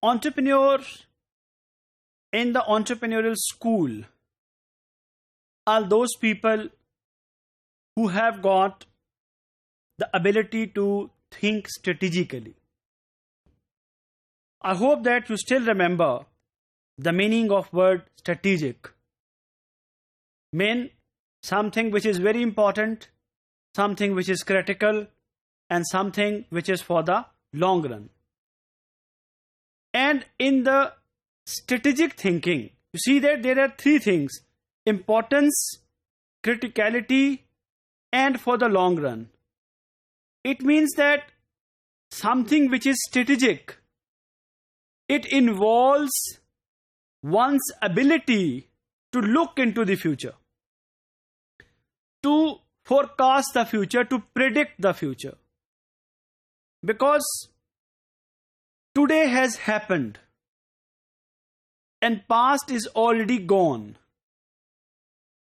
Entrepreneurs in the entrepreneurial school are those people who have got the ability to think strategically. I hope that you still remember the meaning of word strategic. Mean something which is very important, something which is critical, and something which is for the long run. And in the strategic thinking, you see that there are three things: importance, criticality, and for the long run. It means that something which is strategic, it involves one's ability to look into the future, to forecast the future, to predict the future. Because today has happened and past is already gone.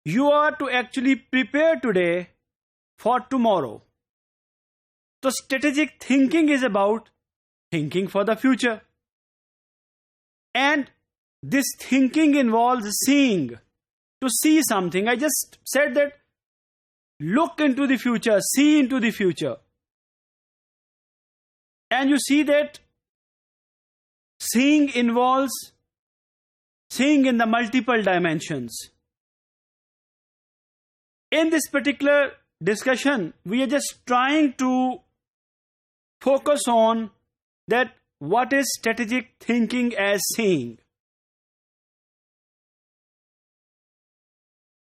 You are to actually prepare today for tomorrow. So strategic thinking is about thinking for the future. And this thinking involves seeing, to see something. I just said that look into the future, see into the future. And you see that seeing involves seeing in the multiple dimensions. In this particular discussion, we are just trying to focus on that what is strategic thinking as seeing.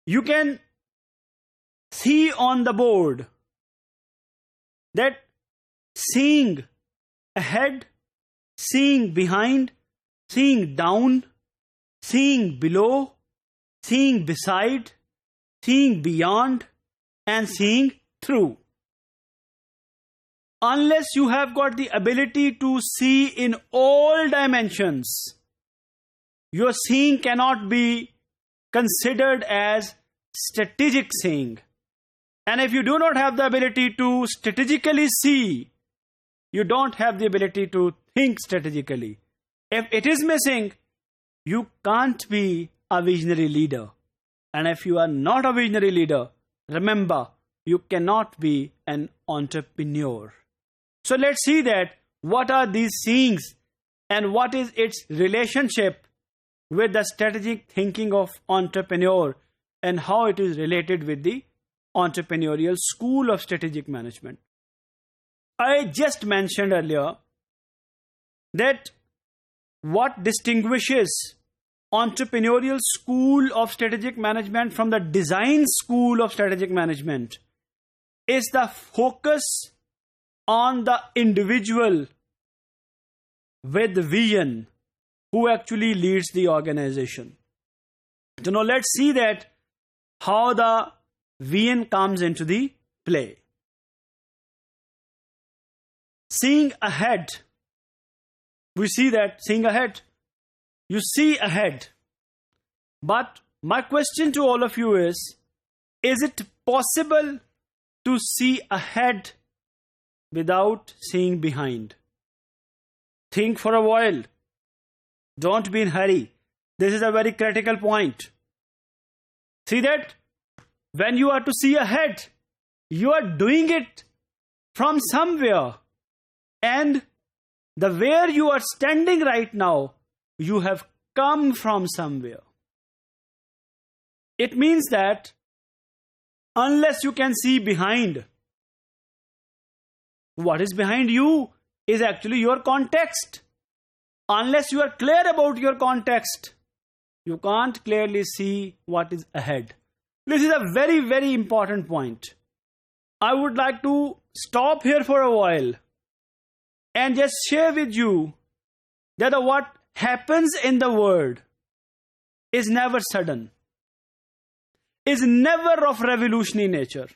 You can see on the board that seeing ahead, seeing behind, seeing down, seeing below, seeing beside, seeing beyond, and seeing through. Unless you have got the ability to see in all dimensions, your seeing cannot be considered as strategic seeing. And if you do not have the ability to strategically see, you don't have the ability to think strategically. If it is missing, you can't be a visionary leader. And if you are not a visionary leader, remember, you cannot be an entrepreneur. So let's see that what are these seeings and what is its relationship with the strategic thinking of entrepreneur and how it is related with the entrepreneurial school of strategic management. I just mentioned earlier that what distinguishes entrepreneurial school of strategic management from the design school of strategic management is the focus on the individual with vision who actually leads the organization. So now let's see that how the vision comes into the play. Seeing ahead. We see that seeing ahead. You see ahead. But my question to all of you is it possible to see ahead without seeing behind? Think for a while. Don't be in a hurry. This is a very critical point. See that when you are to see ahead, you are doing it from somewhere. And the where you are standing right now, you have come from somewhere. It means that unless you can see behind, what is behind you is actually your context. Unless you are clear about your context, you can't clearly see what is ahead. This is a very, very important point. I would like to stop here for a while and just share with you that what happens in the world is never sudden, is never of revolutionary nature.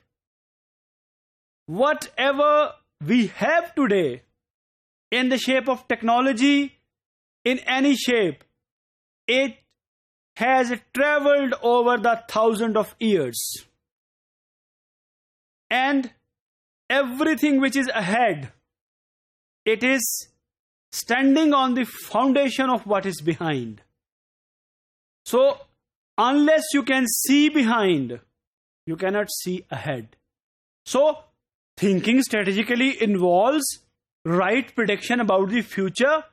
Whatever we have today in the shape of technology, in any shape, it has traveled over the thousands of years. And everything which is ahead, it is standing on the foundation of what is behind. So, unless you can see behind, you cannot see ahead. So, thinking strategically involves right prediction about the future.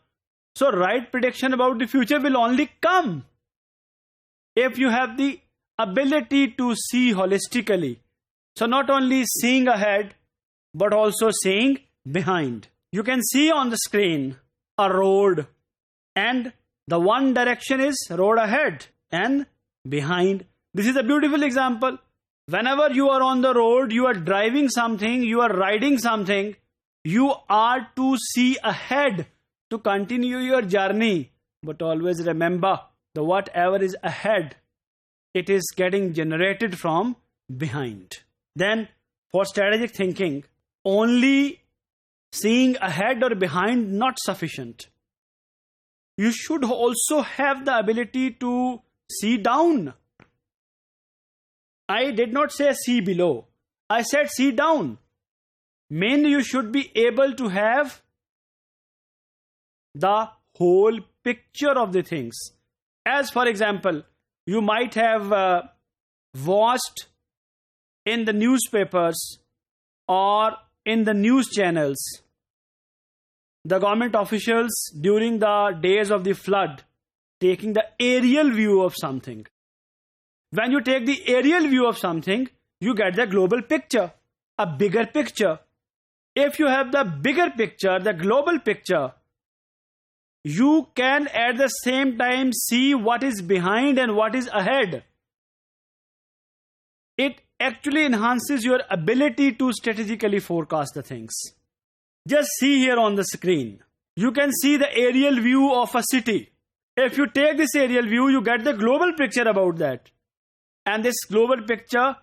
So, right prediction about the future will only come if you have the ability to see holistically. So, not only seeing ahead, but also seeing behind. You can see on the screen a road, and the one direction is road ahead and behind. This is a beautiful example. Whenever you are on the road, you are driving something, you are riding something, you are to see ahead to continue your journey. But always remember, the whatever is ahead, it is getting generated from behind. Then, for strategic thinking, only seeing ahead or behind not sufficient. You should also have the ability to see down. I did not say see below. I said see down. Mainly you should be able to have the whole picture of the things. As for example, you might have watched in the newspapers or in the news channels, the government officials during the days of the flood taking the aerial view of something. When you take the aerial view of something, you get the global picture, a bigger picture. If you have the bigger picture, the global picture, you can at the same time see what is behind and what is ahead. It actually enhances your ability to strategically forecast the things. Just see here on the screen. You can see the aerial view of a city. If you take this aerial view, you get the global picture about that. And this global picture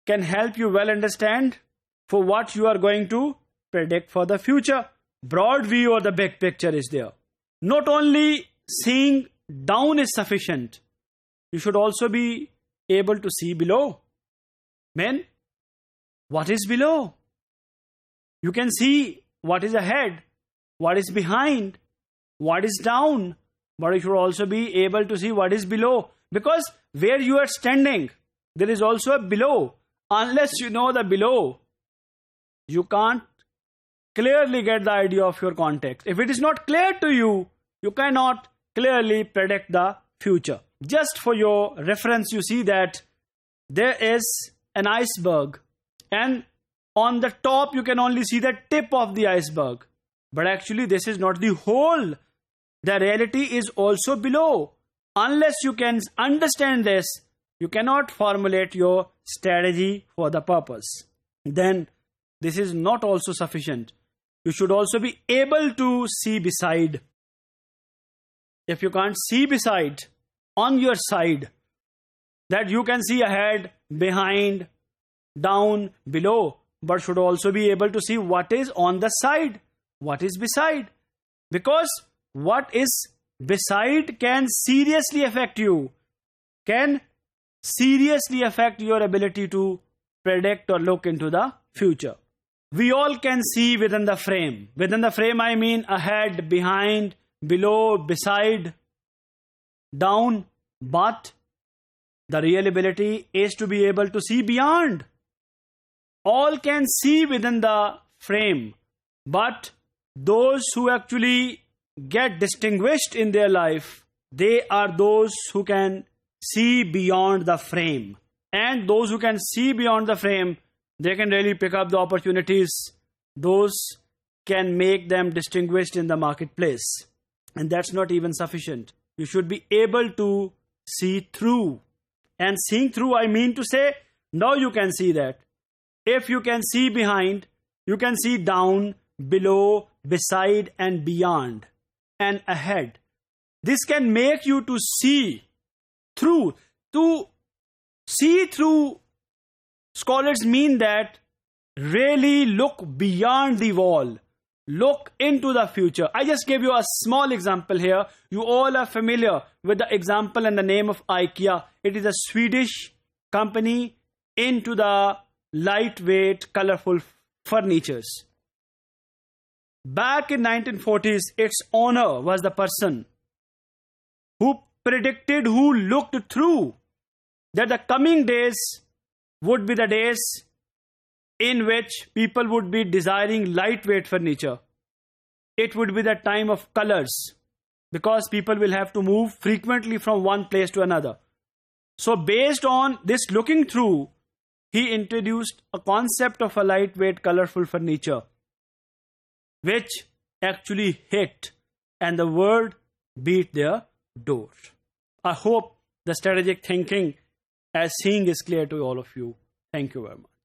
can help you well understand for what you are going to predict for the future. Broad view or the big picture is there. Not only seeing down is sufficient, you should also be able to see below. Men, what is below? You can see what is ahead, what is behind, what is down, but you should also be able to see what is below. Because where you are standing, there is also a below. Unless you know the below, you can't clearly get the idea of your context. If it is not clear to you, you cannot clearly predict the future. Just for your reference, you see that there is an iceberg, and on the top you can only see the tip of the iceberg. But actually this is not the whole. The reality is also below. Unless you can understand this, you cannot formulate your strategy for the purpose. Then this is not also sufficient. You should also be able to see beside. If you can't see beside, on your side, that you can see ahead, behind, down, below, but should also be able to see what is on the side, what is beside. Because what is beside can seriously affect you, can seriously affect your ability to predict or look into the future. We all can see within the frame. Within the frame, I mean ahead, behind, below, beside, down, but the real ability is to be able to see beyond. All can see within the frame, but those who actually get distinguished in their life, they are those who can see beyond the frame. And those who can see beyond the frame, they can really pick up the opportunities. Those can make them distinguished in the marketplace. And that's not even sufficient. You should be able to see through. And seeing through, I mean to say, now you can see that. If you can see behind, you can see down, below, beside, and beyond, and ahead. This can make you to see through. To see through, scholars mean that really look beyond the wall. Look into the future. I just gave you a small example here. You all are familiar with the example and the name of IKEA. It is a Swedish company into the lightweight, colorful furnitures. Back in 1940s, its owner was the person who predicted, who looked through that the coming days would be the days in which people would be desiring lightweight furniture. It would be the time of colors, because people will have to move frequently from one place to another. So based on this looking through, he introduced a concept of a lightweight, colorful furniture, which actually hit, and the world beat their door. I hope the strategic thinking as seeing is clear to all of you. Thank you very much.